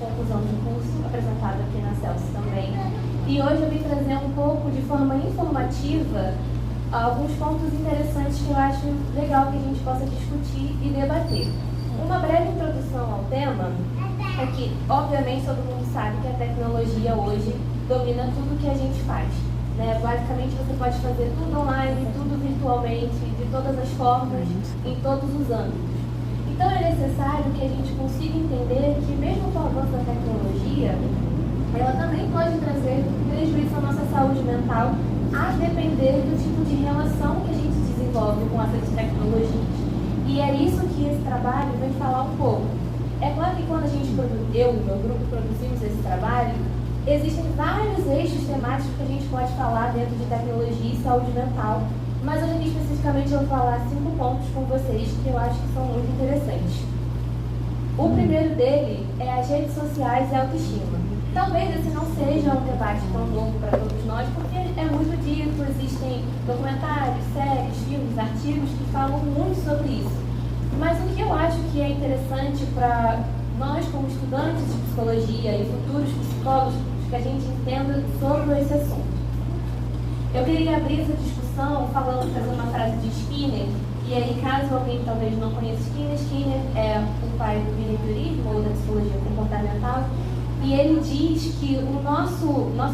conclusão de curso, apresentado aqui na Celso também. E hoje eu vim trazer um pouco, de forma informativa, alguns pontos interessantes que eu acho legal que a gente possa discutir e debater. Uma breve introdução ao tema é que, obviamente, todo mundo sabe que a tecnologia hoje domina tudo que a gente faz. Né? Basicamente, você pode fazer tudo online, tudo virtualmente, de todas as formas, em todos os âmbitos. Então, é necessário que a gente consiga entender que, mesmo com o avanço da tecnologia, ela também pode trazer prejuízo à nossa saúde mental, a depender do tipo de relação que a gente desenvolve com essas tecnologias. E é isso que esse trabalho vem falar um pouco. É claro que quando eu e meu grupo produzimos esse trabalho, existem vários eixos temáticos que a gente pode falar dentro de tecnologia e saúde mental, mas hoje especificamente eu vou falar 5 pontos com vocês que eu acho que são muito interessantes. O primeiro dele é as redes sociais e a autoestima. Talvez esse não seja um debate tão novo para todos nós, porque é muito dito, existem documentários, séries, filmes, artigos que falam muito sobre isso. Mas o que eu acho que é interessante para nós, como estudantes de psicologia e futuros psicólogos, que a gente entenda sobre esse assunto. Eu queria abrir essa discussão trazendo uma frase de Skinner, e aí, caso alguém talvez não conheça Skinner é o pai do behaviorismo ou da psicologia comportamental. E ele diz que o nosso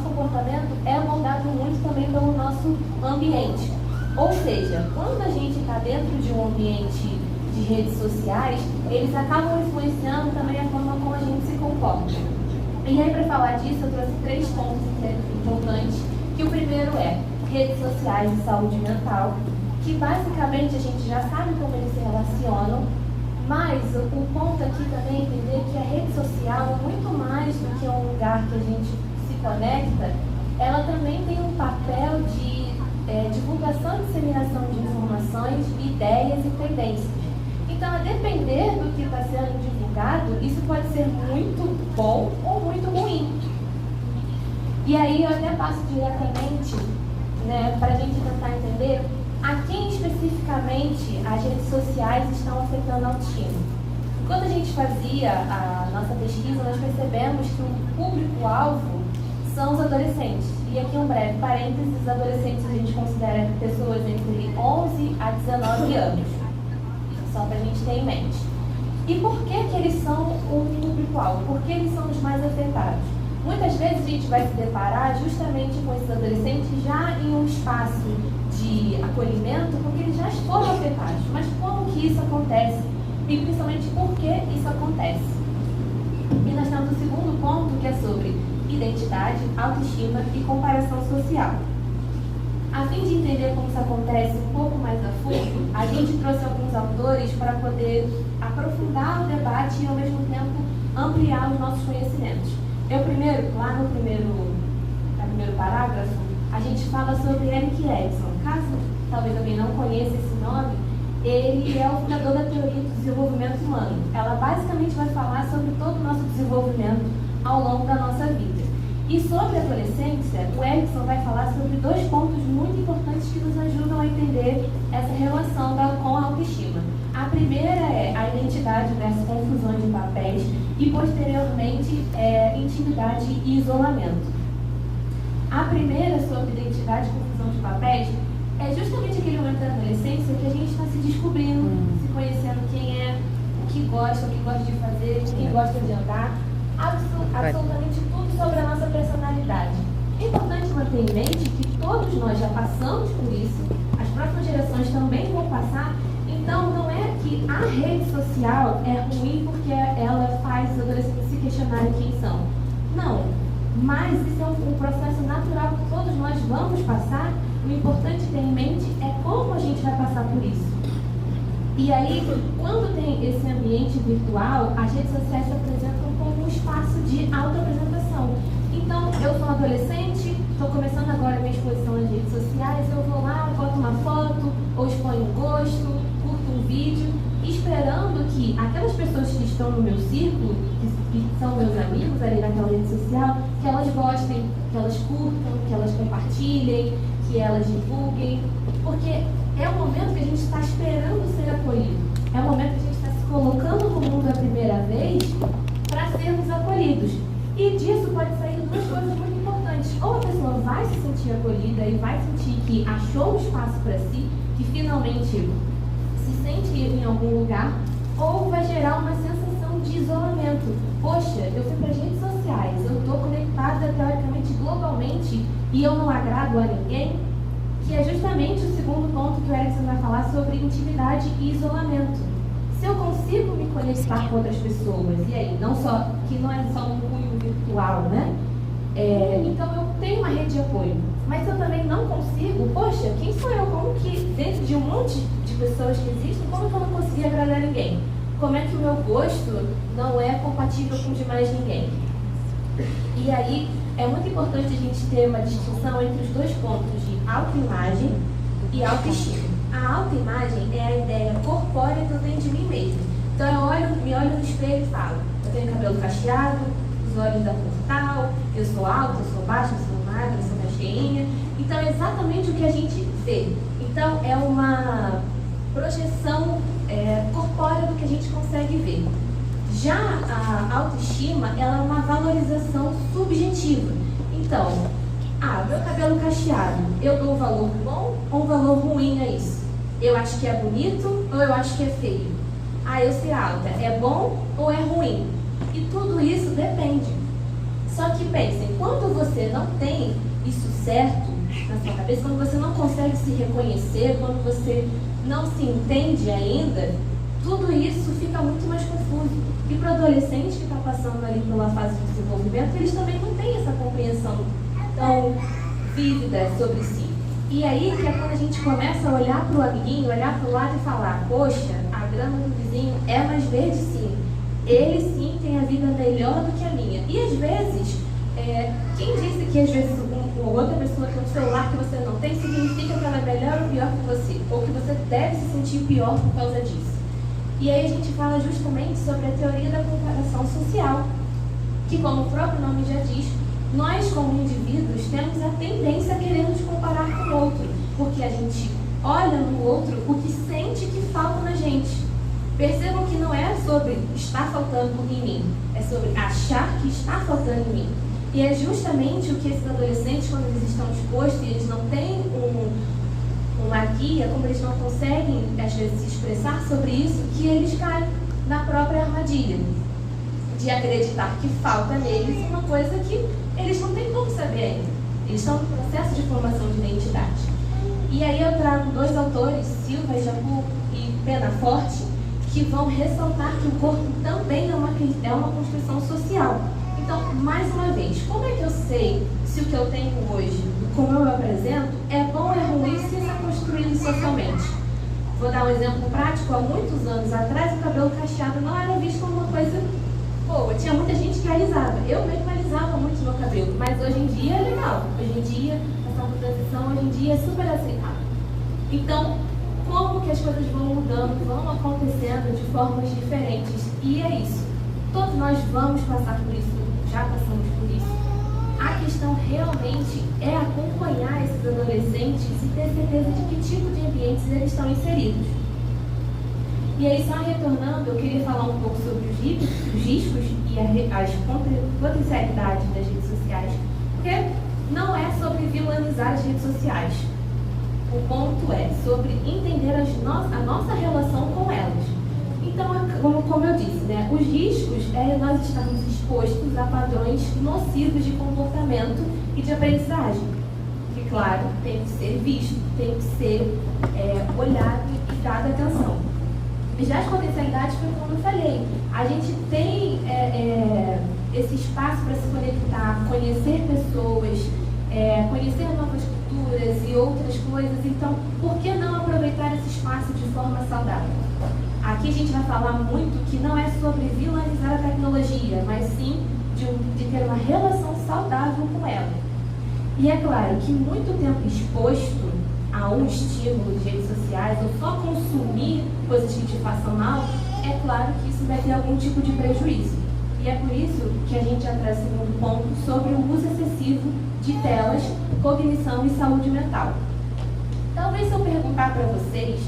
comportamento é moldado muito também pelo nosso ambiente. Ou seja, quando a gente está dentro de um ambiente de redes sociais, eles acabam influenciando também a forma como a gente se comporta. E aí, para falar disso, eu trouxe 3 pontos importantes, que o primeiro é redes sociais e saúde mental, que basicamente a gente já sabe como eles se relacionam. Mas o ponto aqui também é entender que a rede social é muito mais do que um lugar que a gente se conecta, ela também tem um papel de divulgação e disseminação de informações, ideias e tendências. Então, a depender do que está sendo divulgado, isso pode ser muito bom ou muito ruim. E aí eu até passo diretamente, né, para a gente tentar entender a quem especificamente as redes sociais estão afetando a autoestima. Quando a gente fazia a nossa pesquisa, nós percebemos que o público-alvo são os adolescentes. E aqui um breve parênteses, os adolescentes a gente considera pessoas entre 11 a 19 anos. Só para a gente ter em mente. E por que eles são o público-alvo? Porque eles são os mais afetados. Muitas vezes a gente vai se deparar justamente com esses adolescentes já em um espaço de acolhimento, porque eles já foram afetados. Mas como que isso acontece? E principalmente por que isso acontece? E nós temos o segundo ponto, que é sobre identidade, autoestima e comparação social. A fim de entender como isso acontece um pouco mais a fundo, a gente trouxe alguns autores para poder aprofundar o debate e ao mesmo tempo ampliar os nossos conhecimentos. Lá no primeiro parágrafo, a gente fala sobre Erik Erikson. Caso talvez alguém não conheça esse nome, ele é o fundador da teoria do desenvolvimento humano. Ela basicamente vai falar sobre todo o nosso desenvolvimento ao longo da nossa vida. E sobre a adolescência, o Erikson vai falar sobre 2 pontos muito importantes que nos ajudam a entender essa relação com a autoestima. A primeira é a identidade versus confusões de papéis e, posteriormente, intimidade e isolamento. A primeira, sobre identidade e confusão de papéis, é justamente aquele momento da adolescência que a gente está se descobrindo, se conhecendo quem é, o que gosta de fazer, com quem gosta de andar, absolutamente tudo sobre a nossa personalidade. É importante manter em mente que todos nós já passamos por isso, as próximas gerações também vão passar, então não é que a rede social é ruim porque ela faz os adolescentes se questionarem quem são. Não. Mas isso é um processo natural que todos nós vamos passar. O importante ter em mente é como a gente vai passar por isso. E aí, quando tem esse ambiente virtual, as redes sociais se apresentam como um espaço de autoapresentação. Então, eu sou adolescente, estou começando agora a minha exposição nas redes sociais, eu vou lá, boto uma foto, ou exponho um gosto, curto um vídeo, esperando que aquelas pessoas que estão no meu círculo, que são meus amigos ali naquela rede social, que elas gostem, que elas curtam, que elas compartilhem, que elas divulguem, porque é o momento que a gente está esperando ser acolhido. É o momento que a gente está se colocando no mundo a primeira vez para sermos acolhidos. acolhidos. E disso pode sair duas coisas muito importantes. Ou a pessoa vai se sentir acolhida e vai sentir que achou um espaço para si, que finalmente se sente em algum lugar, ou vai gerar uma sensação de isolamento. Poxa, eu fui para as redes sociais, eu estou conectada teoricamente globalmente e eu não agrado a ninguém, que é justamente o segundo ponto que o Erickson vai falar sobre intimidade e isolamento. Se eu consigo me conectar com outras pessoas, e aí, que não é só um cunho virtual, né? Então eu tenho uma rede de apoio, mas se eu também não consigo, poxa, quem sou eu? Como que, dentro de um monte de pessoas que existem, como que eu não consegui agradar ninguém? Como é que o meu gosto não é compatível com o de mais ninguém? E aí, é muito importante a gente ter uma distinção entre os dois pontos de autoimagem e autoestima. A autoimagem é a ideia corpórea que eu tenho de mim mesmo. Então eu me olho no espelho e falo, eu tenho cabelo cacheado, os olhos da portal, eu sou alta, eu sou baixa, eu sou magra, eu sou mais cheinha. Então é exatamente o que a gente vê. Então é uma projeção corpórea do que a gente consegue ver. Já a autoestima, ela é uma valorização subjetiva. Então, meu cabelo cacheado, eu dou um valor bom ou um valor ruim a isso? Eu acho que é bonito ou eu acho que é feio? Eu ser alta, é bom ou é ruim? E tudo isso depende. Só que pensem, quando você não tem isso certo na sua cabeça, quando você não consegue se reconhecer, quando você não se entende ainda, tudo isso fica muito mais confuso. E para o adolescente que está passando ali pela fase de desenvolvimento, eles também não têm essa compreensão tão vívida sobre si. E aí que é quando a gente começa a olhar para o amiguinho, olhar para o lado e falar, poxa, a grama do vizinho é mais verde sim. Ele sim tem a vida melhor do que a minha. E às vezes, quem disse que às vezes uma outra pessoa tem um celular que você não tem, significa que ela é melhor ou pior que você? Ou que você deve se sentir pior por causa disso? E aí a gente fala justamente sobre a teoria da comparação social, que como o próprio nome já diz, nós como indivíduos temos a tendência a querer nos comparar com o outro, porque a gente olha no outro o que sente que falta na gente. Percebam que não é sobre estar faltando em mim, é sobre achar que está faltando em mim. E é justamente o que esses adolescentes, quando eles estão expostos e eles não têm uma guia, como eles não conseguem, às vezes, se expressar sobre isso, que eles caem na própria armadilha de acreditar que falta neles uma coisa que eles não têm como saber ainda. Eles estão no processo de formação de identidade. E aí eu trago dois autores, Silva e Jacob e Pena Forte, que vão ressaltar que o corpo também é uma construção social. Então, mais uma vez, como é que eu sei se o que eu tenho hoje, como eu apresento, é bom ou é ruim se está construído socialmente? Vou dar um exemplo prático. Há muitos anos atrás, o cabelo cacheado não era visto como uma coisa boa. Tinha muita gente que alisava. Eu mesmo alisava muito meu cabelo, mas hoje em dia é legal. Hoje em dia, a transição hoje em dia é super aceitável. Então, como que as coisas vão mudando, vão acontecendo de formas diferentes? E é isso. Todos nós vamos passar por isso, já passamos por isso. A questão realmente é acompanhar esses adolescentes e ter certeza de que tipo de ambientes eles estão inseridos. E aí, só retornando, eu queria falar um pouco sobre os riscos e as potencialidades das redes sociais, porque não é sobre vilanizar as redes sociais. O ponto é sobre entender a nossa relação com elas. Então, como eu disse, né, os riscos é nós estarmos expostos a padrões nocivos de comportamento e de aprendizagem. Que, claro, tem que ser visto, tem que ser olhado e dado atenção. Já as potencialidades foi como eu falei. A gente tem esse espaço para se conectar, conhecer pessoas, conhecer novas culturas e outras coisas. Então, por que não aproveitar esse espaço de forma saudável? Aqui a gente vai falar muito que não é sobre vilanizar a tecnologia, mas sim de ter uma relação saudável com ela. E é claro que muito tempo exposto a um estímulo de redes sociais ou só consumir coisas que te façam mal, é claro que isso vai ter algum tipo de prejuízo. E é por isso que a gente já traz o segundo ponto sobre o uso excessivo de telas, cognição e saúde mental. Talvez se eu perguntar para vocês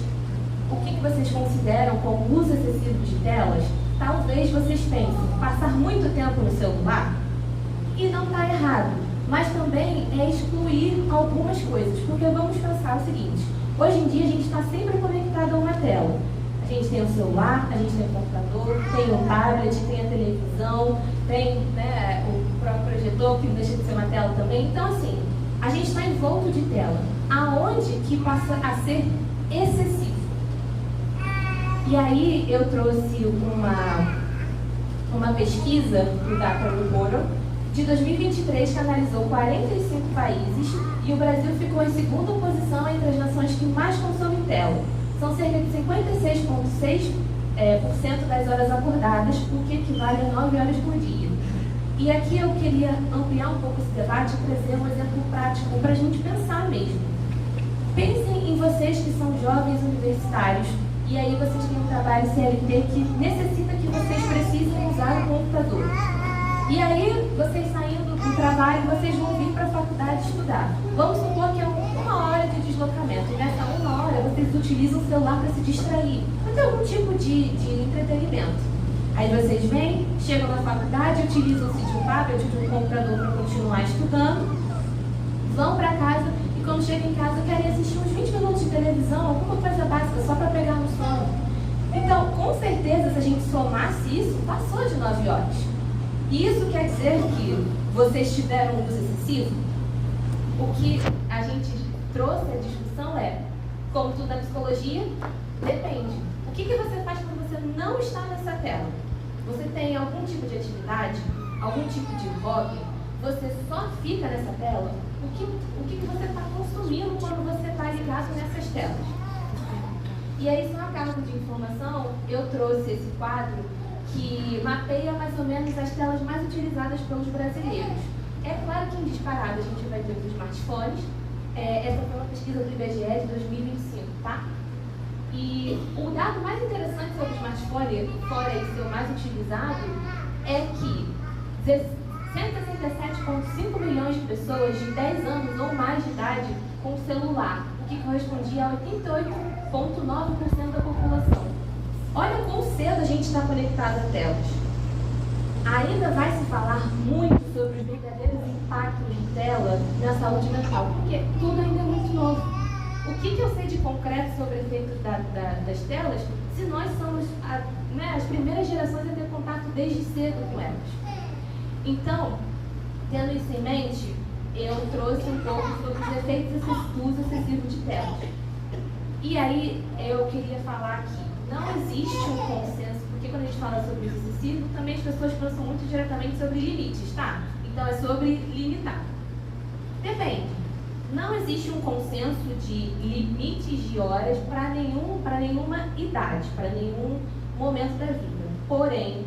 o que vocês consideram como uso excessivo de telas, talvez vocês pensem, passar muito tempo no celular, e não está errado, mas também é excluir algumas coisas, porque vamos pensar o seguinte: hoje em dia a gente está sempre conectado a uma tela. A gente tem o celular, a gente tem o computador, tem o tablet, tem a televisão, tem, né, o próprio projetor, que não deixa de ser uma tela também. Então, assim, a gente está envolto de tela, aonde que passa a ser excessivo. E aí eu trouxe uma pesquisa do Data Reporter de 2023 que analisou 45 países e o Brasil ficou em segunda posição entre as nações que mais consomem tela. São cerca de 56,6% das horas acordadas, o que equivale a 9 horas por dia. E aqui eu queria ampliar um pouco esse debate e trazer um exemplo prático para a gente pensar mesmo. Pensem em vocês que são jovens universitários e aí vocês têm um trabalho CLT que necessita que vocês precisem usar o computador. E aí, vocês saindo do trabalho, vocês vão vir para a faculdade estudar. Vamos supor que é uma hora de deslocamento. E nessa uma hora, vocês utilizam o celular para se distrair, para ter algum tipo de entretenimento. Aí vocês vêm, chegam na faculdade, utilizam-se de um tablet, de um computador para continuar estudando, vão para casa e quando chegam em casa querem assistir uns 20 minutos de televisão, alguma coisa básica, só para pegar no sono. Então, com certeza, se a gente somasse isso, passou de 9 horas. E isso quer dizer que vocês tiveram um uso excessivo? O que a gente trouxe à discussão é, como tudo na psicologia, depende. O que você faz quando você não está nessa tela? Você tem algum tipo de atividade, algum tipo de hobby? Você só fica nessa tela? O que você está consumindo quando você está ligado nessas telas? E aí, só a cargo de informação, eu trouxe esse quadro que mapeia mais ou menos as telas mais utilizadas pelos brasileiros. É claro que em disparado a gente vai ter os smartphones. Essa foi uma pesquisa do IBGE de 2025, tá? E o dado mais interessante sobre o smartphone, fora ele ser o mais utilizado, é que 167,5 milhões de pessoas de 10 anos ou mais de idade com celular, o que correspondia a 88,9% da população. Olha quão cedo a gente está conectado a telas. Ainda vai se falar muito sobre os verdadeiros impactos de tela na saúde mental, porque tudo ainda é muito novo. O que eu sei de concreto sobre efeitos das telas, se nós somos as primeiras gerações a ter contato desde cedo com elas? Então, tendo isso em mente, eu trouxe um pouco sobre os efeitos do uso excessivo de telas. E aí, eu queria falar que não existe um consenso, porque quando a gente fala sobre uso excessivo, também as pessoas pensam muito diretamente sobre limites, tá? Então é sobre limitar. Depende. Não existe um consenso de limites de horas para nenhuma idade, para nenhum momento da vida. Porém,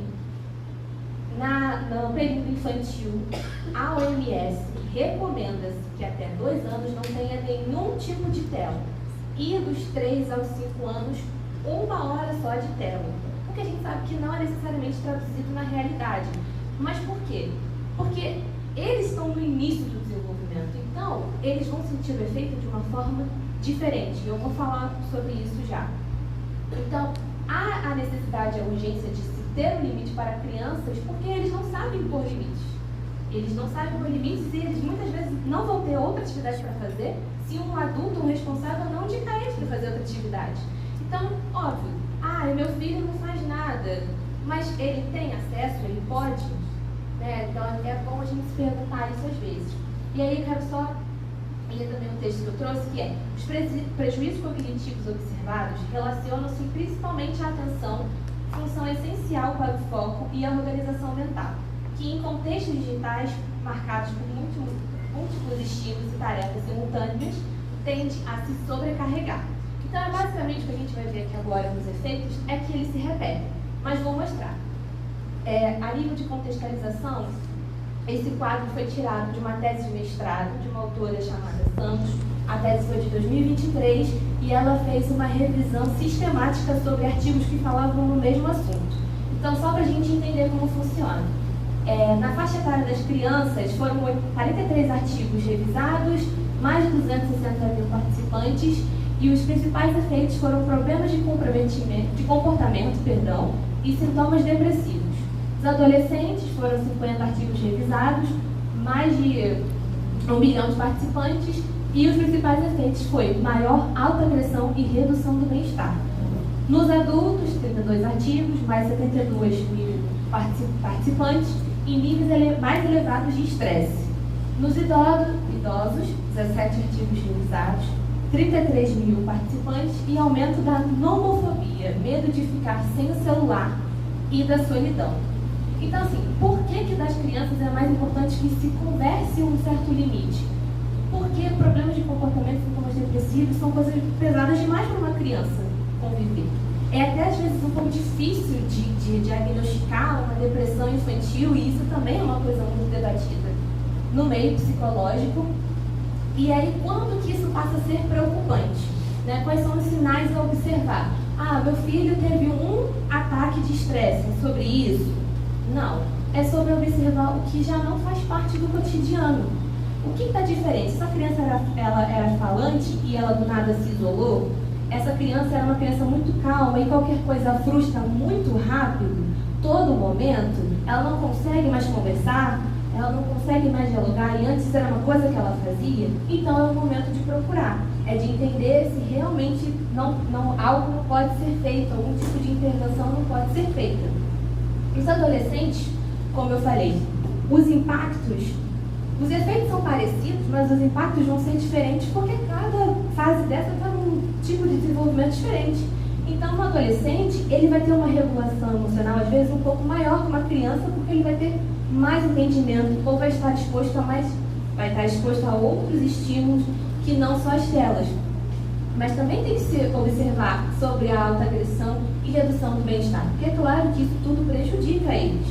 no período infantil, a OMS recomenda-se que até 2 anos não tenha nenhum tipo de tela. E dos 3 aos 5 anos, 1 hora só de tela. Porque a gente sabe que não é necessariamente traduzido na realidade. Mas por quê? Porque eles estão no início do desenvolvimento. Então, eles vão sentir o efeito de uma forma diferente. Eu vou falar sobre isso já. Então, há a necessidade, a urgência de se ter um limite para crianças, porque eles não sabem pôr limites. Eles não sabem pôr limites e eles muitas vezes não vão ter outra atividade para fazer se um adulto, um responsável, não indicar eles para fazer outra atividade. Então, óbvio, meu filho não faz nada, mas ele tem acesso, ele pode, né? Então é bom a gente se perguntar isso às vezes. E aí eu quero só ler também um texto que eu trouxe, que é: os prejuízos cognitivos observados relacionam-se principalmente à atenção, função essencial para o foco e a organização mental, que em contextos digitais marcados por múltiplos estímulos e tarefas simultâneas, tende a se sobrecarregar. Então, basicamente, o que a gente vai ver aqui agora nos efeitos é que eles se repetem, mas vou mostrar. A nível de contextualização, esse quadro foi tirado de uma tese de mestrado de uma autora chamada Santos. A tese foi de 2023 e ela fez uma revisão sistemática sobre artigos que falavam no mesmo assunto. Então, só para a gente entender como funciona. Na faixa etária das crianças, foram 43 artigos revisados, mais de 260 mil participantes, e os principais efeitos foram problemas de comportamento, e sintomas depressivos. Os adolescentes foram 50 artigos revisados, mais de 1 milhão de participantes, e os principais efeitos foi maior autoagressão e redução do bem-estar. Nos adultos, 32 artigos, mais 72 mil participantes e níveis mais elevados de estresse. Nos idosos, 17 artigos revisados, 33 mil participantes e aumento da nomofobia, medo de ficar sem o celular e da solidão. Então, assim, por que das crianças é mais importante que se converse um certo limite? Porque problemas de comportamento, sintomas depressivos, são coisas pesadas demais para uma criança conviver. É até às vezes um pouco difícil de diagnosticar uma depressão infantil, e isso também é uma coisa muito debatida no meio psicológico. E aí, quando que isso passa a ser preocupante? Né? Quais são os sinais a observar? Ah, meu filho teve um ataque de estresse, é sobre isso? Não, é sobre observar o que já não faz parte do cotidiano. O que está diferente? Se a criança era falante e ela do nada se isolou, essa criança era uma criança muito calma e qualquer coisa frustra muito rápido, todo momento, ela não consegue mais conversar, ela não consegue mais dialogar, e antes era uma coisa que ela fazia, então é o momento de procurar. É de entender se realmente algo não pode ser feito, algum tipo de intervenção não pode ser feita. Os adolescentes, como eu falei, os efeitos são parecidos, mas os impactos vão ser diferentes porque cada fase dessa está num tipo de desenvolvimento diferente. Então, um adolescente, ele vai ter uma regulação emocional, às vezes, um pouco maior que uma criança, porque ele vai ter mais entendimento ou vai estar exposto a outros estímulos que não só as telas. Mas também tem que se observar sobre a autoagressão e redução do bem-estar, porque é claro que isso tudo prejudica eles.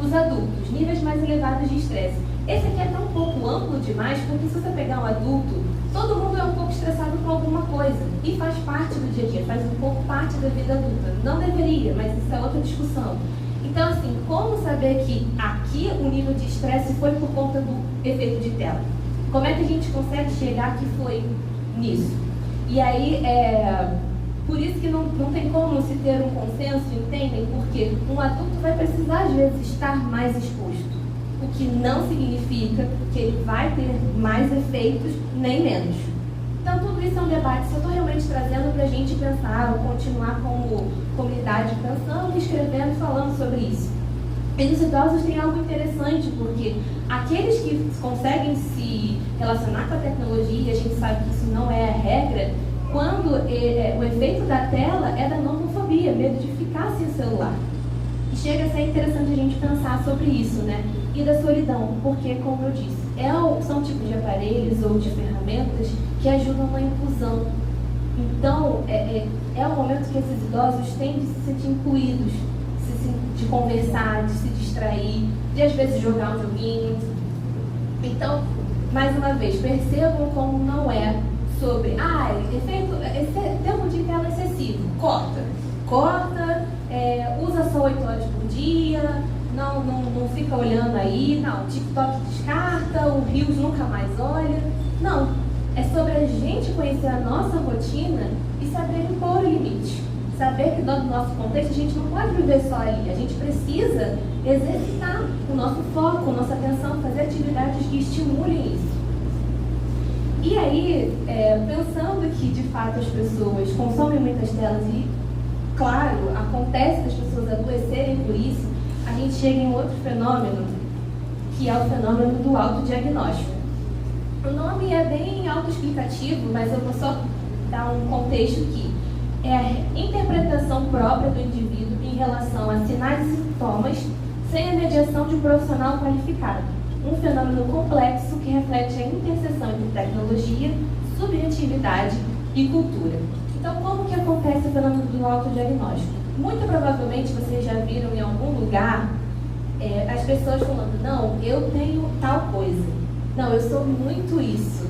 Os adultos, níveis mais elevados de estresse. Esse aqui é até um pouco amplo demais, porque se você pegar um adulto, todo mundo é um pouco estressado com alguma coisa e faz parte do dia a dia, faz um pouco parte da vida adulta. Não deveria, mas isso é outra discussão. Então, assim, como saber que aqui o nível de estresse foi por conta do efeito de tela? Como é que a gente consegue chegar que foi nisso? E aí, por isso que não tem como se ter um consenso, entendem? Porque um adulto vai precisar, às vezes, estar mais exposto. O que não significa que ele vai ter mais efeitos, nem menos. Então, tudo isso é um debate. Se eu estou realmente trazendo para a gente pensar, ou continuar como comunidade pensando, escrevendo, falando sobre isso. E nos idosos tem algo interessante, porque aqueles que conseguem se relacionar com a tecnologia, a gente sabe que isso não é a regra, quando o efeito da tela é da nomofobia, medo de ficar sem o celular. E chega a ser interessante a gente pensar sobre isso, né? E da solidão, porque, como eu disse, são tipos de aparelhos ou de ferramentas que ajudam na inclusão. Então, é o momento que esses idosos têm de se sentir incluídos, de conversar, de se distrair, de às vezes jogar um joguinho. Então, mais uma vez, percebam como não é sobre, esse tempo de tela excessivo, corta, usa só 8 horas por dia, não fica olhando aí, não, TikTok descarta, o Reels nunca mais olha. Não, é sobre a gente conhecer a nossa rotina e saber impor o limite. Saber que no nosso contexto a gente não pode viver só ali, a gente precisa exercitar o nosso foco, a nossa atenção, fazer atividades que estimulem isso. E aí, pensando que de fato as pessoas consomem muitas telas e, claro, acontece das pessoas adoecerem por isso, a gente chega em outro fenômeno, que é o fenômeno do autodiagnóstico. O nome é bem autoexplicativo, mas eu vou só dar um contexto aqui. É a interpretação própria do indivíduo em relação a sinais e sintomas sem a mediação de um profissional qualificado. Um fenômeno complexo que reflete a interseção entre tecnologia, subjetividade e cultura. Então, como que acontece o fenômeno do autodiagnóstico? Muito provavelmente vocês já viram em algum lugar as pessoas falando, não, eu tenho tal coisa, não, eu sou muito isso.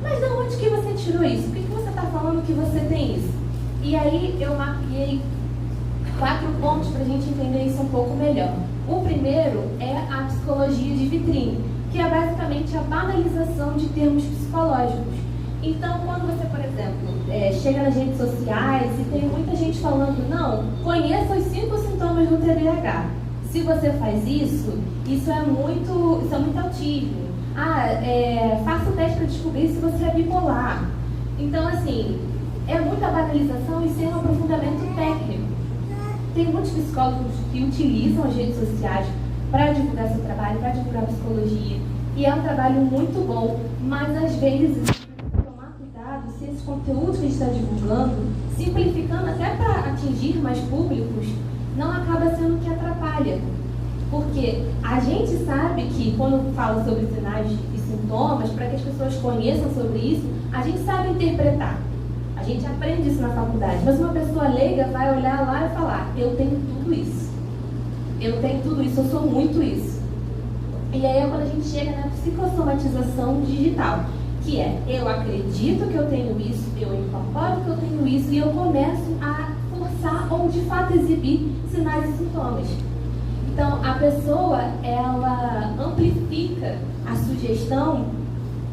Mas de onde que você tirou isso? Por que você está falando que você tem isso? E aí eu mapeei 4 pontos para a gente entender isso um pouco melhor. O primeiro é a psicologia de vitrine, que é basicamente a banalização de termos psicológicos. Então, quando você, por exemplo, chega nas redes sociais e tem muita gente falando, não, conheça os 5 sintomas do TDAH. Se você faz isso, isso é muito autismo. Faça o teste para descobrir se você é bipolar. Então, assim, é muita banalização e sem um aprofundamento técnico. Tem muitos psicólogos que utilizam as redes sociais para divulgar seu trabalho, para divulgar psicologia. E é um trabalho muito bom, mas às vezes tomar cuidado se esse conteúdo que a gente está divulgando, simplificando até para atingir mais públicos, não acaba sendo o que atrapalha. Porque a gente sabe que quando fala sobre sinais e sintomas, para que as pessoas conheçam sobre isso, a gente sabe interpretar. A gente aprende isso na faculdade. Mas uma pessoa leiga vai olhar lá e falar, eu tenho tudo isso. Eu tenho tudo isso, eu sou muito isso. E aí é quando a gente chega na psicossomatização digital, que é, eu acredito que eu tenho isso, eu incorporo que eu tenho isso e eu começo a forçar ou de fato exibir sinais e sintomas. Então, a pessoa, ela amplifica a sugestão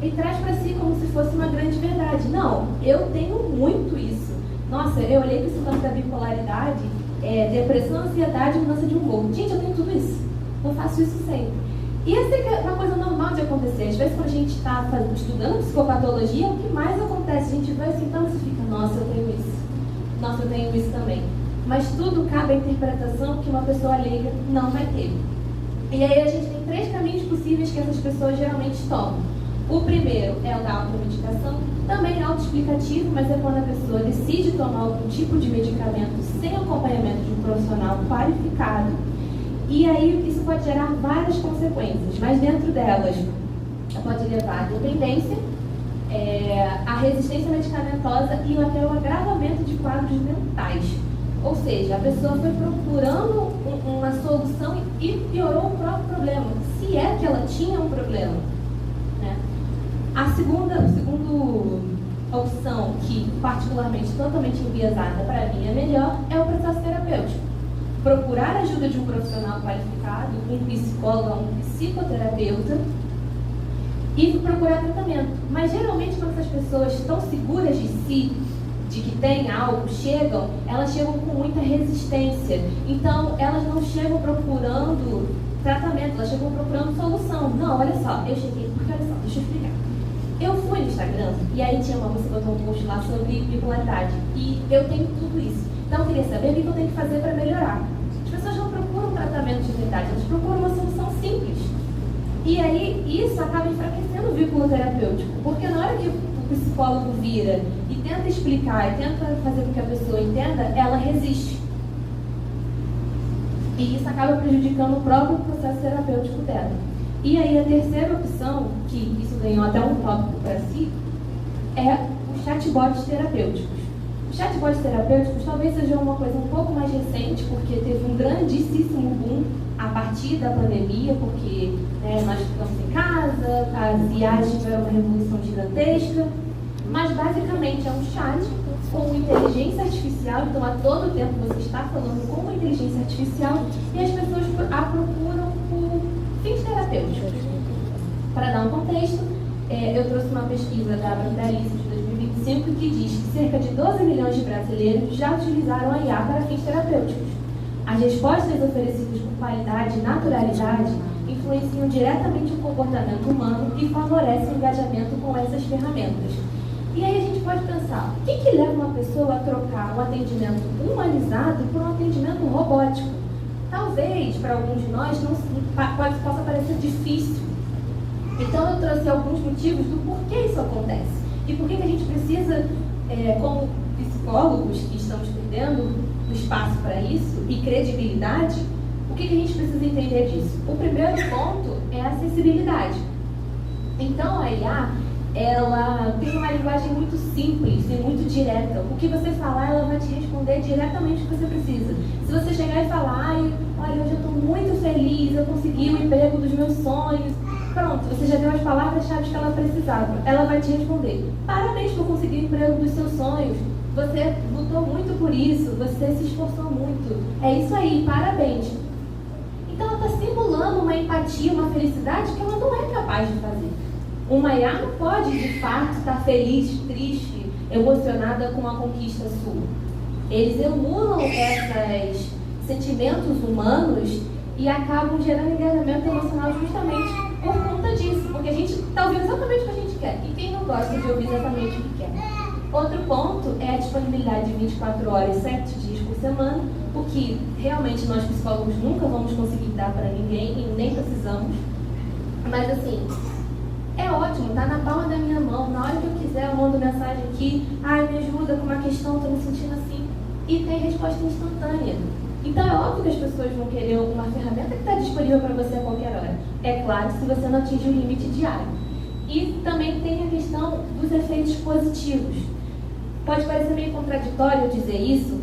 e traz para si como se fosse uma grande verdade. Não, eu tenho muito isso. Nossa, eu olhei para esse campo da bipolaridade, depressão, ansiedade e mudança de humor. Gente, eu tenho tudo isso. Eu faço isso sempre. E essa é uma coisa normal de acontecer. Às vezes, quando a gente está estudando psicopatologia, o que mais acontece? A gente vai sintoma e fica, nossa, eu tenho isso. Nossa, eu tenho isso também. Mas tudo cabe à interpretação que uma pessoa leiga não vai ter. E aí a gente tem 3 caminhos possíveis que essas pessoas geralmente tomam. O primeiro é o da automedicação, também é autoexplicativo, mas é quando a pessoa decide tomar algum tipo de medicamento sem acompanhamento de um profissional qualificado. E aí isso pode gerar várias consequências, mas dentro delas pode levar à dependência, a resistência medicamentosa e até o agravamento de quadros mentais. Ou seja, a pessoa foi procurando uma solução e piorou o próprio problema, se é que ela tinha um problema. Né? A segunda opção, que particularmente totalmente enviesada para mim é melhor, é o processo terapêutico. Procurar a ajuda de um profissional qualificado, um psicólogo, um psicoterapeuta, e procurar tratamento. Mas geralmente quando essas pessoas estão seguras de si, de que tem algo, elas chegam com muita resistência. Então, elas não chegam procurando tratamento, elas chegam procurando solução. Não, olha só, eu cheguei, porque olha só, deixa eu explicar. Eu fui no Instagram, e aí tinha uma moça que botou um post lá sobre bipolaridade, e eu tenho tudo isso. Então, eu queria saber o que eu tenho que fazer para melhorar. As pessoas não procuram tratamento de verdade, elas procuram uma solução simples. E aí, isso acaba enfraquecendo o vínculo terapêutico, porque na hora que o psicólogo vira e tenta explicar e tenta fazer com que a pessoa entenda, ela resiste. E isso acaba prejudicando o próprio processo terapêutico dela. E aí a terceira opção, que isso ganhou até um tópico para si, é os chatbots terapêuticos. Os chatbots terapêuticos talvez sejam uma coisa um pouco mais recente, porque teve um grandíssimo boom a partir da pandemia, porque nós ficamos em casa, as IAs tiveram uma revolução gigantesca, mas basicamente é um chat com inteligência artificial, então a todo tempo você está falando com uma inteligência artificial e as pessoas a procuram por fins terapêuticos. Para dar um contexto, eu trouxe uma pesquisa da Brandalice de 2025 que diz que cerca de 12 milhões de brasileiros já utilizaram a IA para fins terapêuticos. As respostas oferecidas com qualidade e naturalidade influenciam diretamente o comportamento humano e favorecem o engajamento com essas ferramentas. E aí a gente pode pensar, o que leva uma pessoa a trocar um atendimento humanizado por um atendimento robótico? Talvez, para alguns de nós, possa parecer difícil. Então eu trouxe alguns motivos do porquê isso acontece. E por que a gente precisa, como psicólogos que estamos perdendo o espaço para isso e credibilidade, o que a gente precisa entender disso? O primeiro ponto é a acessibilidade. Então a IA, ela tem uma linguagem muito simples e muito direta. O que você falar, ela vai te responder diretamente o que você precisa. Se você chegar e falar, olha, hoje eu estou muito feliz, eu consegui o emprego dos meus sonhos, pronto, você já deu as palavras-chave que ela precisava. Ela vai te responder, parabéns por conseguir o emprego dos seus sonhos, você lutou muito por isso, você se esforçou muito, é isso aí, parabéns. Então ela está simulando uma empatia, uma felicidade que ela não é capaz de fazer. Uma IA não pode, de fato, estar feliz, triste, emocionada com a conquista sua. Eles emulam esses sentimentos humanos e acabam gerando engajamento emocional justamente por conta disso, porque a gente está ouvindo exatamente o que a gente quer. E quem não gosta de ouvir exatamente o que quer? Outro ponto é a disponibilidade de 24 horas, 7 dias por semana, o que realmente nós psicólogos nunca vamos conseguir dar para ninguém e nem precisamos. Mas assim, é ótimo, tá na palma da minha mão, na hora que eu quiser eu mando mensagem aqui, ai, me ajuda com uma questão, estou me sentindo assim, e tem resposta instantânea. Então é óbvio que as pessoas vão querer uma ferramenta que está disponível para você a qualquer hora. É claro, se você não atingir o limite diário. E também tem a questão dos efeitos positivos. Pode parecer meio contraditório dizer isso,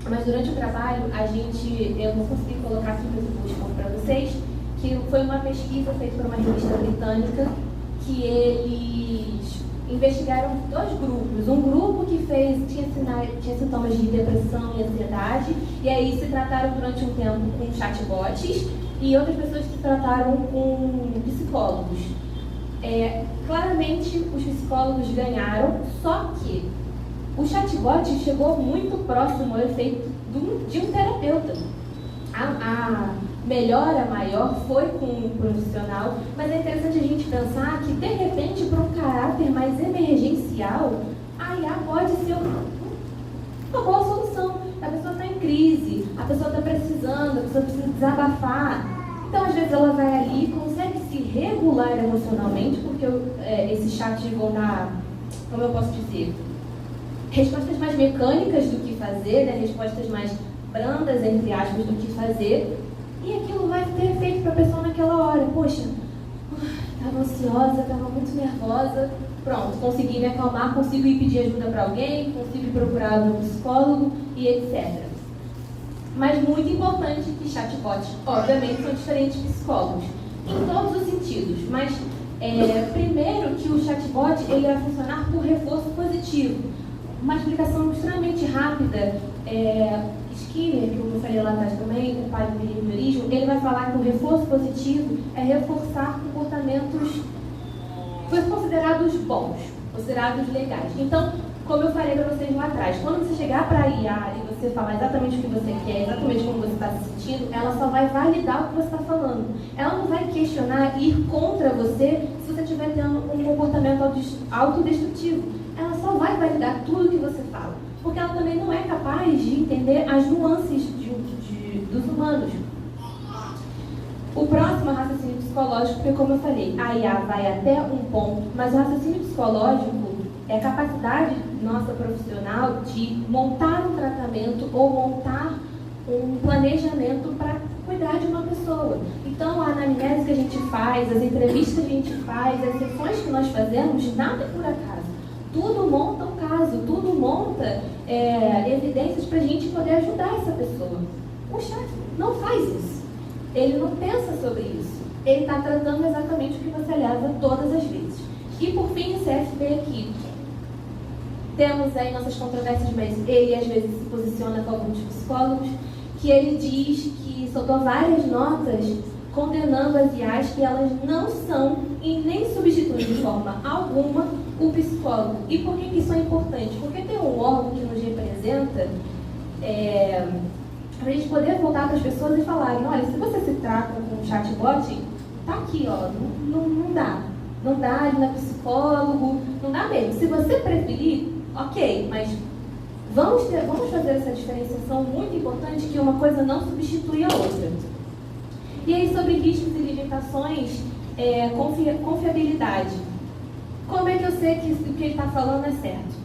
mas durante o trabalho eu não consegui colocar aqui no post para vocês, que foi uma pesquisa feita por uma revista britânica, que eles investigaram 2 grupos. Um grupo que tinha sintomas de depressão e ansiedade, e aí se trataram durante um tempo com chatbots, e outras pessoas que se trataram com psicólogos. Claramente os psicólogos ganharam, só que o chatbot chegou muito próximo ao efeito de um terapeuta. A melhora maior foi com um profissional, mas é interessante a gente pensar que, de repente, para um caráter mais emergencial, a IA pode ser uma boa solução. A pessoa está em crise, a pessoa está precisando, a pessoa precisa desabafar. Então, às vezes, ela vai ali e consegue se regular emocionalmente, porque esses chats vão dar, como eu posso dizer, respostas mais mecânicas do que fazer, né? Respostas mais brandas, entre aspas, do que fazer. E aquilo vai ter efeito para a pessoa naquela hora. Poxa, estava ansiosa, estava muito nervosa. Pronto, consegui me acalmar, consigo ir pedir ajuda para alguém, consigo ir procurar um psicólogo e etc. Mas muito importante que chatbots, obviamente, são diferentes psicólogos, em todos os sentidos. Mas, primeiro que o chatbot ele vai funcionar por reforço positivo. Uma explicação extremamente rápida. Skinner, que eu falei lá atrás também, o pai do behaviorismo, ele vai falar que o reforço positivo é reforçar comportamentos considerados bons, considerados legais. Então, como eu falei para vocês lá atrás, quando você chegar para a IA e você falar exatamente o que você quer, exatamente como você está se sentindo, ela só vai validar o que você está falando. Ela não vai questionar, ir contra você se você estiver tendo um comportamento autodestrutivo. Ela só vai validar tudo que você fala, porque ela também não é capaz de entender as nuances dos humanos. O próximo é o raciocínio psicológico, porque, como eu falei, a IA vai até um ponto, mas o raciocínio psicológico é a capacidade nossa profissional de montar um tratamento ou montar um planejamento para cuidar de uma pessoa. Então, a anamnese que a gente faz, as entrevistas que a gente faz, as sessões que nós fazemos, nada é por acaso. Tudo monta um caso, tudo monta evidências para a gente poder ajudar essa pessoa. O chat não faz isso. Ele não pensa sobre isso. Ele está tratando exatamente o que você leva todas as vezes. E por fim, o CFP aqui. Temos aí nossas controvérsias, mas ele às vezes se posiciona com alguns psicólogos, que ele diz que soltou várias notas condenando as IAs que elas não são e nem substituem de forma alguma o psicólogo. E por que isso é importante? Porque tem um órgão que nos representa para a gente poder voltar para as pessoas e falarem, olha, se você se trata com um chatbot, tá aqui, ó, não dá. Não dá, ele não é psicólogo, não dá mesmo. Se você preferir, ok, mas vamos fazer essa diferenciação muito importante, que uma coisa não substitui a outra. E aí, sobre riscos e limitações, confiabilidade. Como é que eu sei que o que ele está falando é certo?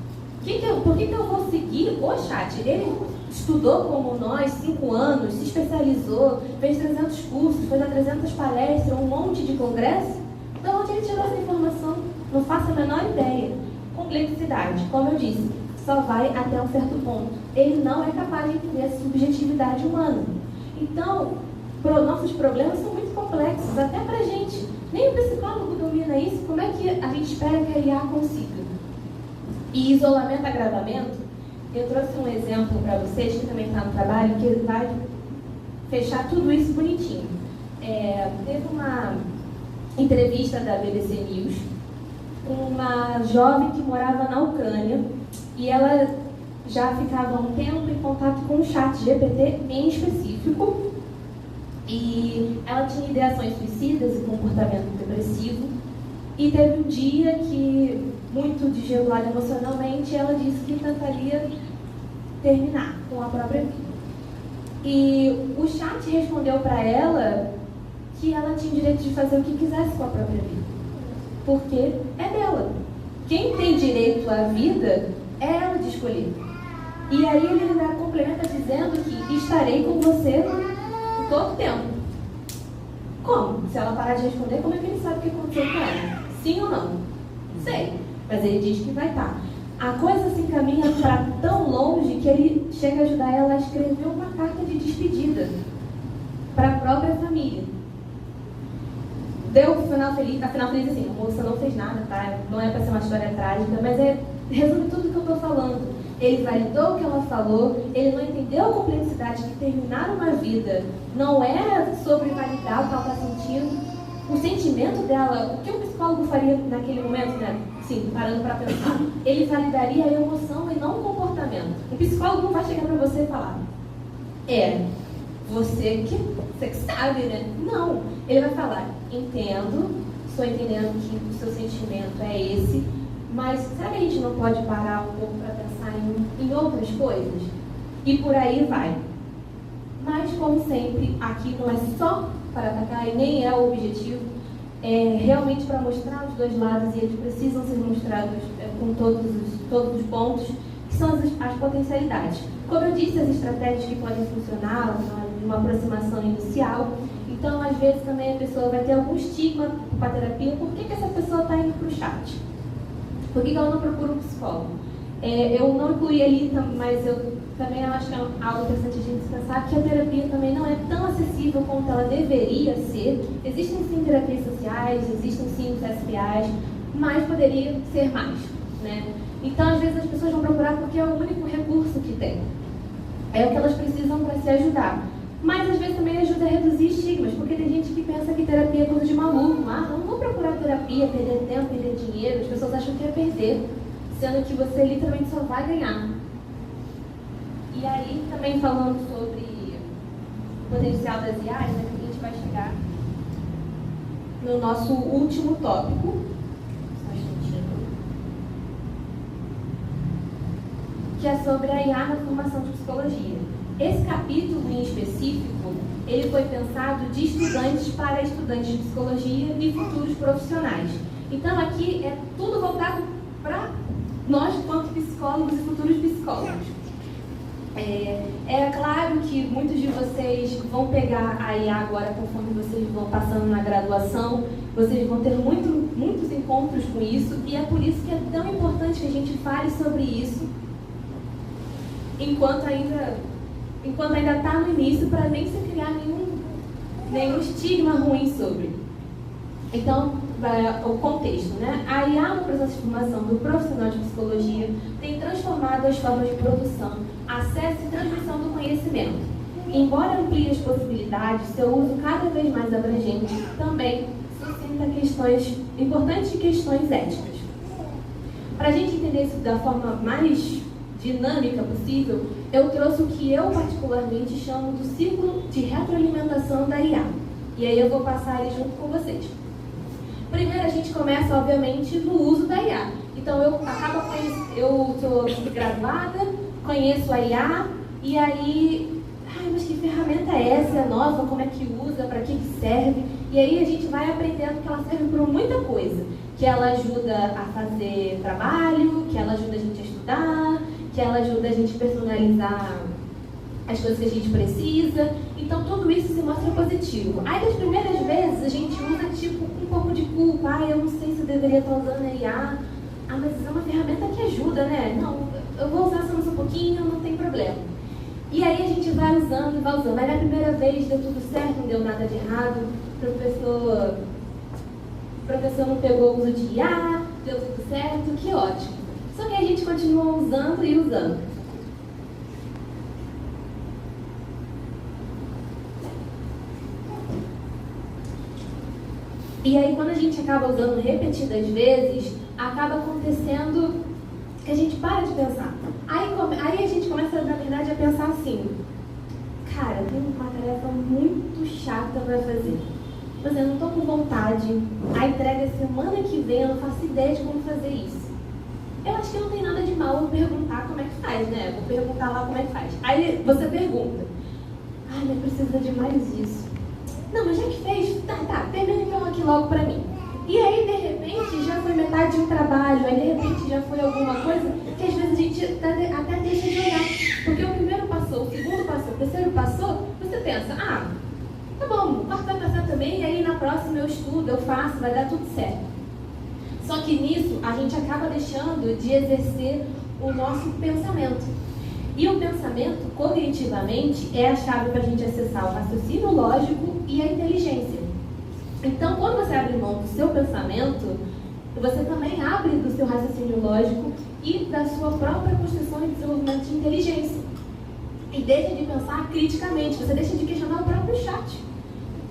Por que eu vou seguir o chat? Ele estudou como nós 5 anos, se especializou, fez 300 cursos, foi a 300 palestras, um monte de congresso. Então, onde ele tirou essa informação? Não faço a menor ideia. Complexidade, como eu disse, só vai até um certo ponto. Ele não é capaz de entender a subjetividade humana. Então, nossos problemas são muito complexos, até pra gente. Nem o psicólogo domina isso, como é que a gente espera que a IA consiga? E isolamento, agravamento, eu trouxe um exemplo para vocês, que também está no trabalho, que vai fechar tudo isso bonitinho. Teve uma entrevista da BBC News uma jovem que morava na Ucrânia e ela já ficava há um tempo em contato com o chat GPT em específico, e ela tinha ideações suicidas e comportamento depressivo, e teve um dia que, muito desregulada emocionalmente, ela disse que tentaria terminar com a própria vida. E o chat respondeu para ela que ela tinha o direito de fazer o que quisesse com a própria vida, porque é dela. Quem tem direito à vida é ela de escolher. E aí ele ainda complementa dizendo que estarei com você todo o tempo. Como? Se ela parar de responder, como é que ele sabe o que aconteceu com ela? Sim ou não? Sei. Mas ele diz que vai estar. A coisa se encaminha para tão longe que ele chega a ajudar ela a escrever uma carta de despedida para a própria família. Deu o final feliz, afinal feliz assim, a moça não fez nada, tá? Não é para ser uma história trágica, mas resume tudo o que eu estou falando. Ele validou o que ela falou, ele não entendeu a complexidade de terminar uma vida. Não é sobre validar o que ela está sentindo. O sentimento dela, o que o psicólogo faria naquele momento, né? Sim, parando para pensar. Ele validaria a emoção e não o comportamento. O psicólogo não vai chegar para você e falar: você que sabe, né? Não. Ele vai falar: entendo, estou entendendo que o seu sentimento é esse, mas será que a gente não pode parar um pouco para pensar em outras coisas? E por aí vai. Mas, como sempre, aqui não é só para atacar e nem é o objetivo. É realmente para mostrar os dois lados, e eles precisam ser mostrados com todos os pontos, que são as potencialidades. Como eu disse, as estratégias que podem funcionar, uma aproximação inicial. Então, às vezes, também a pessoa vai ter algum estigma com a terapia. Por que essa pessoa está indo para o chat? Por que ela não procura um psicólogo? Eu não incluí ali, mas eu também acho que é algo interessante a gente pensar que a terapia também não é tão acessível quanto ela deveria ser. Existem sim terapias sociais, existem sim os SPAs, mas poderia ser mais, né? Então, às vezes, as pessoas vão procurar porque é o único recurso que tem. É o que elas precisam para se ajudar. Mas, às vezes, também ajuda a reduzir estigmas, porque tem gente que pensa que terapia é coisa de maluco. Não vou procurar terapia, perder tempo, perder dinheiro. As pessoas acham que é perder, sendo que você literalmente só vai ganhar. E aí, também falando sobre o potencial das IAs, né, que a gente vai chegar no nosso último tópico, que é sobre a IA na formação de psicologia. Esse capítulo em específico, ele foi pensado de estudantes para estudantes de psicologia e futuros profissionais. Então aqui é tudo voltado para nós quanto psicólogos e futuros psicólogos. É claro que muitos de vocês vão pegar a IA agora conforme vocês vão passando na graduação, vocês vão ter muitos encontros com isso, e é por isso que é tão importante que a gente fale sobre isso enquanto ainda está no início, para nem se criar nenhum estigma ruim sobre. Então, o contexto, né? A IA no processo de formação do profissional de psicologia tem transformado as formas de produção, acesso e transmissão do conhecimento. Embora amplie as possibilidades, seu uso cada vez mais abrangente também suscita importantes questões éticas. Para a gente entender isso da forma mais dinâmica possível, eu trouxe o que eu particularmente chamo do ciclo de retroalimentação da IA. E aí eu vou passar ele junto com vocês. Primeiro a gente começa, obviamente, no uso da IA. Então eu sou graduada, conheço a IA, e aí, mas que ferramenta é essa? É nova? Como é que usa? Para que serve? E aí a gente vai aprendendo que ela serve para muita coisa. Que ela ajuda a fazer trabalho, que ela ajuda a gente a estudar, que ela ajuda a gente a personalizar as coisas que a gente precisa. Então tudo isso se mostra positivo. Aí das primeiras vezes a gente usa tipo um pouco de culpa. Eu não sei se eu deveria estar usando a IA. Mas é uma ferramenta que ajuda, né? Não, eu vou usar só mais um pouquinho, não tem problema. E aí a gente vai usando e vai usando. Aí na primeira vez deu tudo certo, não deu nada de errado. O professor não pegou o uso de IA, deu tudo certo, que ótimo. Só que a gente continua usando e usando. E aí, quando a gente acaba usando repetidas vezes, acaba acontecendo que a gente para de pensar. Aí a gente começa, na verdade, a pensar assim, cara, tem uma tarefa muito chata para fazer. Mas eu não estou com vontade, a entrega é semana que vem, eu não faço ideia de como fazer isso. Eu acho que não tem nada de mal eu perguntar como é que faz, né? Vou perguntar lá como é que faz. Aí você pergunta, ai, mas precisa de mais isso. Não, mas já que fez, tá, termina então aqui logo pra mim. E aí, de repente, já foi metade de um trabalho, aí de repente já foi alguma coisa que às vezes a gente até deixa de olhar. Porque o primeiro passou, o segundo passou, o terceiro passou, você pensa, tá bom, o quarto vai passar também, e aí na próxima eu estudo, eu faço, vai dar tudo certo. Só que nisso, a gente acaba deixando de exercer o nosso pensamento. E o pensamento, cognitivamente, é a chave para a gente acessar o raciocínio lógico e a inteligência. Então, quando você abre mão do seu pensamento, você também abre do seu raciocínio lógico e da sua própria construção e desenvolvimento de inteligência. E deixa de pensar criticamente, você deixa de questionar o próprio chat.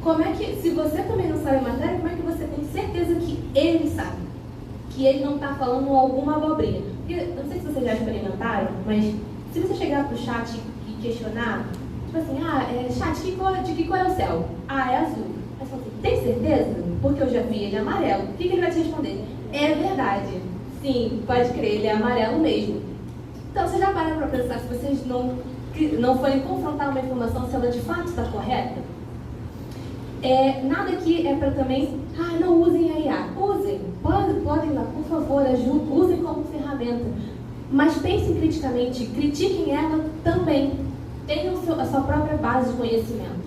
Como é que, se você também não sabe a matéria, como é que você tem certeza que ele sabe? Que ele não está falando alguma abobrinha? Porque, não sei se vocês já experimentaram, mas se você chegar pro chat e questionar, tipo assim, chat, de que cor é o céu? É azul. Aí você fala assim, tem certeza? Porque eu já vi ele amarelo. O que ele vai te responder? É verdade. Sim, pode crer, ele é amarelo mesmo. Então, você já para pra pensar se vocês não forem confrontar uma informação, se ela de fato está correta? Nada aqui é para também, não usem a IA. Usem, podem lá, por favor, usem como ferramenta. Mas pensem criticamente, critiquem ela também. Tenham a sua própria base de conhecimento.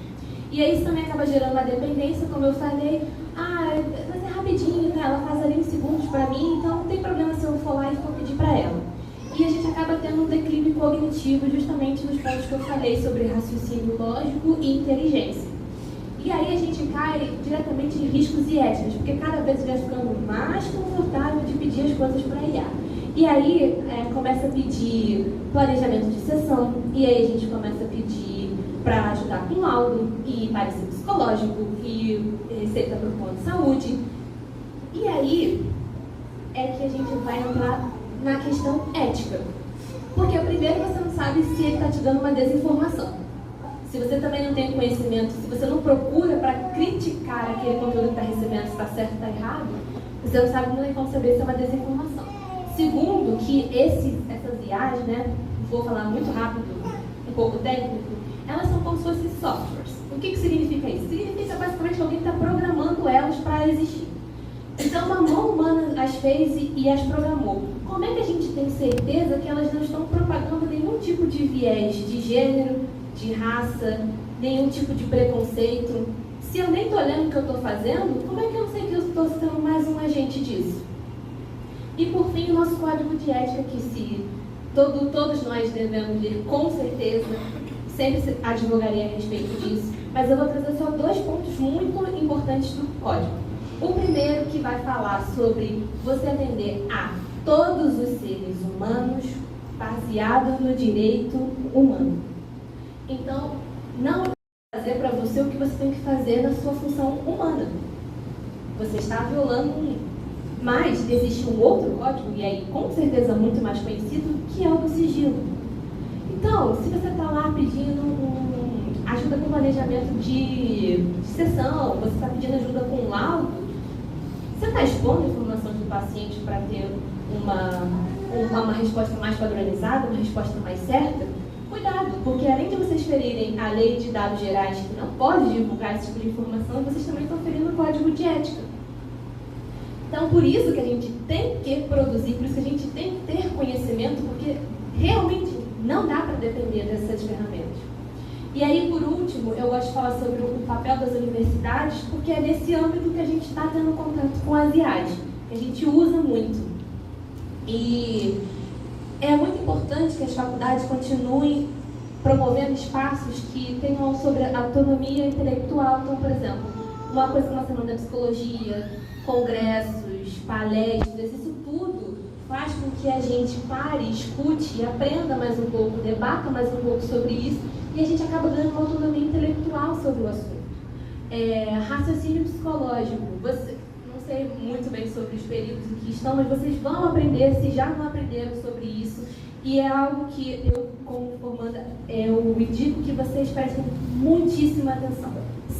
E aí isso também acaba gerando uma dependência, como eu falei. Mas é rapidinho, né? Ela faz ali em segundos para mim, então não tem problema se eu for lá e for pedir para ela. E a gente acaba tendo um declínio cognitivo justamente nos pontos que eu falei sobre raciocínio lógico e inteligência. E aí a gente cai diretamente em riscos e éticas, porque cada vez vai ficando mais confortável de pedir as coisas para IA. E aí começa a pedir planejamento de sessão, e aí a gente começa a pedir para ajudar com laudo, e parecer psicológico, e receita para o plano de saúde. E aí é que a gente vai entrar na questão ética. Porque primeiro você não sabe se ele está te dando uma desinformação. Se você também não tem conhecimento, se você não procura para criticar aquele conteúdo que está recebendo, se está certo ou está errado, você não sabe, não tem como saber se é uma desinformação. Segundo, que essas IAs, né, vou falar muito rápido, um pouco técnico, elas são como se fossem softwares. O que significa isso? Significa basicamente que alguém está programando elas para existir. Então, uma mão humana as fez e as programou. Como é que a gente tem certeza que elas não estão propagando nenhum tipo de viés de gênero, de raça, nenhum tipo de preconceito? Se eu nem estou olhando o que eu estou fazendo, como é que eu sei que eu estou sendo mais um agente disso? E por fim, o nosso código de ética, que se todos nós devemos ler com certeza, sempre advogaria a respeito disso, mas eu vou trazer só 2 pontos muito importantes do código. O primeiro, que vai falar sobre você atender a todos os seres humanos baseado no direito humano. Então, não é fazer para você o que você tem que fazer na sua função humana. Você está violando um. Mas existe um outro código, e aí com certeza muito mais conhecido, que é o do sigilo. Então, se você está lá pedindo ajuda com planejamento de sessão, você está pedindo ajuda com laudo, você está expondo informações do paciente para ter uma resposta mais padronizada, uma resposta mais certa? Cuidado, porque além de vocês ferirem a lei de dados gerais, que não pode divulgar esse tipo de informação, vocês também estão ferindo o código de ética. Então, por isso que a gente tem que produzir, por isso que a gente tem que ter conhecimento, porque realmente não dá para depender dessas ferramentas. E aí, por último, eu gosto de falar sobre o papel das universidades, porque é nesse âmbito que a gente está tendo contato com as IAs, que a gente usa muito. E é muito importante que as faculdades continuem promovendo espaços que tenham sobre a autonomia intelectual. Então, por exemplo, uma coisa como a Semana da Psicologia, congressos, palestras, isso tudo faz com que a gente pare, escute e aprenda mais um pouco, debata mais um pouco sobre isso, e a gente acaba ganhando uma autonomia intelectual sobre o assunto. Raciocínio psicológico, não sei muito bem sobre os períodos em que estão, mas vocês vão aprender, se já não aprenderam sobre isso, e é algo que eu, como formanda, eu indico que vocês prestem muitíssima atenção.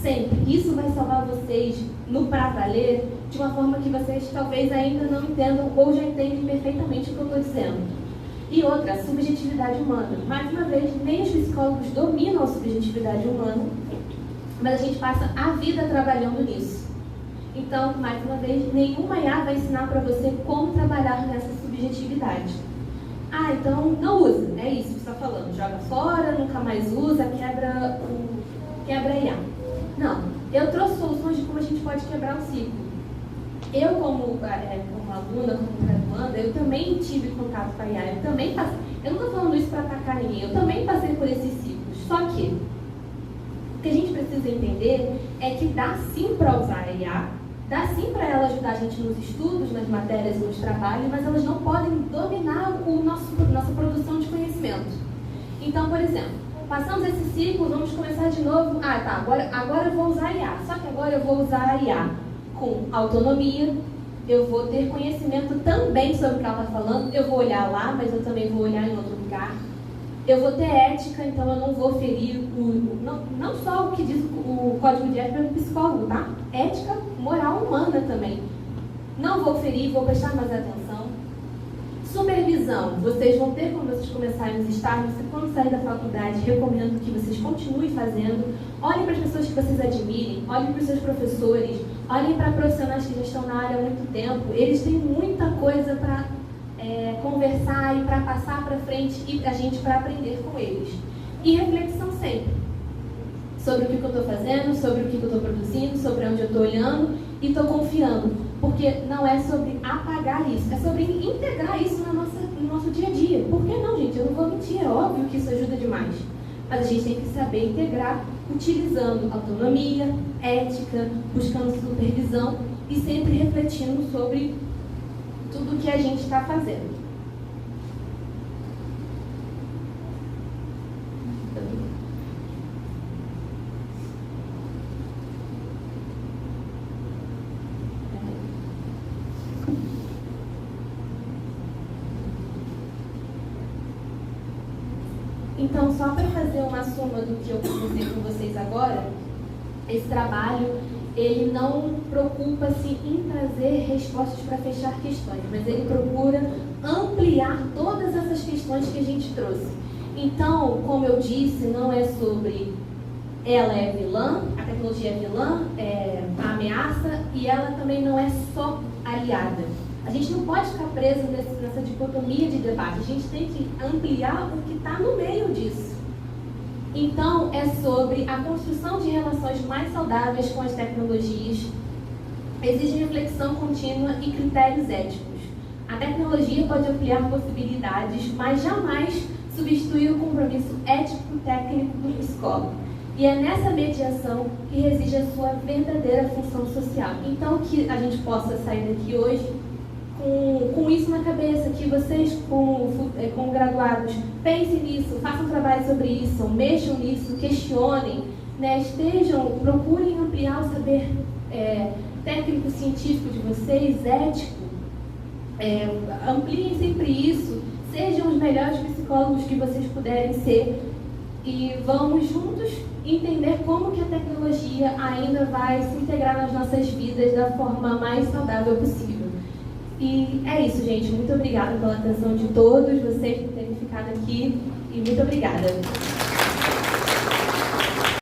Sempre. Isso vai salvar vocês no pra valer de uma forma que vocês talvez ainda não entendam ou já entendem perfeitamente o que eu estou dizendo. E outra, a subjetividade humana. Mais uma vez, nem os psicólogos dominam a subjetividade humana, mas a gente passa a vida trabalhando nisso. Então, mais uma vez, nenhuma IA vai ensinar para você como trabalhar nessa subjetividade. Ah, então não usa. É isso que você está falando. Joga fora, nunca mais usa, quebra a IA. Não. Eu trouxe soluções de como a gente pode quebrar o ciclo. Eu, como aluna, como graduanda, eu também tive contato com a IA. Eu também passei. Eu não estou falando isso para atacar ninguém. Eu também passei por esses ciclos. Só que o que a gente precisa entender é que dá sim para usar a IA, dá sim para ela ajudar a gente nos estudos, nas matérias e nos trabalhos, mas elas não podem dominar nossa produção de conhecimento. Então, por exemplo, passamos esse ciclo, vamos começar de novo. Ah, tá, agora eu vou usar a IA. Só que agora eu vou usar a IA com autonomia, eu vou ter conhecimento também sobre o que ela está falando, eu vou olhar lá, mas eu também vou olhar em outro lugar. Eu vou ter ética, então eu não vou ferir não só o que diz o código de ética do psicólogo, tá? Ética, moral humana também. Não vou ferir, vou prestar mais atenção. Supervisão, vocês vão ter quando vocês começarem os estágios, quando sair da faculdade, recomendo que vocês continuem fazendo. Olhem para as pessoas que vocês admirem, olhem para os seus professores, olhem para profissionais que já estão na área há muito tempo. Eles têm muita coisa para conversar e para passar para frente e a gente para aprender com eles. E reflexão sempre. Sobre o que eu estou fazendo, sobre o que eu estou produzindo, sobre onde eu estou olhando e estou confiando. Porque não é sobre apagar isso, é sobre integrar isso no nosso dia a dia. Por que não, gente? Eu não vou mentir, é óbvio que isso ajuda demais. Mas a gente tem que saber integrar, utilizando autonomia, ética, buscando supervisão e sempre refletindo sobre tudo que a gente está fazendo. Então, só para fazer uma soma do que eu conversei com vocês agora, esse trabalho, ele não preocupa-se em trazer respostas para fechar questões, mas ele procura ampliar todas essas questões que a gente trouxe. Então, como eu disse, não é sobre ela é vilã, a tecnologia é vilã, a ameaça, e ela também não é só aliada. A gente não pode ficar preso nessa dicotomia de debate, a gente tem que ampliar o que está no meio disso. Então, é sobre a construção de relações mais saudáveis com as tecnologias, exige reflexão contínua e critérios éticos. A tecnologia pode ampliar possibilidades, mas jamais substituir o compromisso ético-técnico do psicólogo. E é nessa mediação que reside a sua verdadeira função social. Então, que a gente possa sair daqui hoje com isso na cabeça, que vocês, como graduados, pensem nisso, façam um trabalho sobre isso, mexam nisso, questionem, né, procurem ampliar o saber técnico-científico de vocês, ético, ampliem sempre isso, sejam os melhores psicólogos que vocês puderem ser e vamos juntos entender como que a tecnologia ainda vai se integrar nas nossas vidas da forma mais saudável possível. E é isso, gente. Muito obrigada pela atenção de todos vocês por terem ficado aqui e muito obrigada.